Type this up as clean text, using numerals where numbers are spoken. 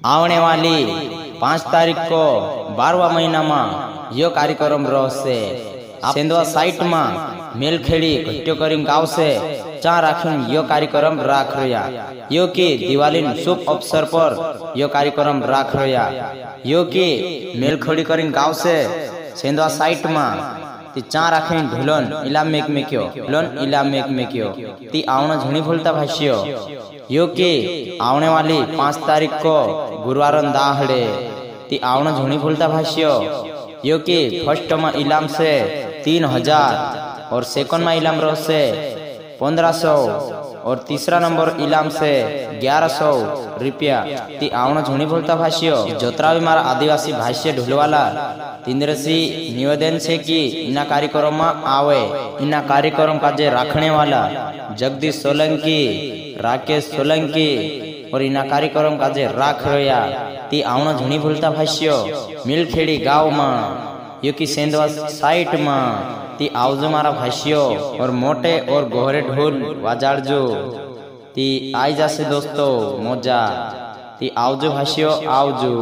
आने वाली 5 तारीख को 12वां महीना में यो कार्यक्रम रहશે। सेंधवा साइट में मेलखेड़ी घट्यो करीम गाँव से चा राखीन यो कार्यक्रम राख रहा। यो की दिवाली शुभ अवसर पर यो कार्यक्रम राख रहा। यो की मेलखेड़ी करीम गाँव से सेंधवा साइट में ती चा राखीन ढुलन इला में क्यों ढुलन इला में क्यों ती आवना झणी भूलता भाष्यो। यो की आने वाली 5 तारीख को गुरुवार दाहड़े ती आवना झणी भूलता भाष्यो। यो की फर्स्ट में इलाम से 3000 और सेकंड में इलाम रो से 1500 और तीसरा नंबर इलाम से 1100 रुपया ती आवना झुणी बोलता भाष्यो। जोतरा भी मारा आदिवासी भाष्य ढुलवाला तिंद्रसी निवेदन से कि इना कार्यक्रम में आवे। इना कार्यक्रम का जे राखने वाला जगदीश सोलंकी, राकेश सोलंकी और इना कार्यक्रम का जे राख रहा ती आवना झुणी बोलता भाष्यो। मिलखेड़ी गाँव में यो की सेंधवा साइट में ती आवजो मारा भाष्यो और मोटे और गोहरे ढोल वाजाड़जो ती आई जासे दोस्तों मौजा ती आवजो भाष्यो आवजो।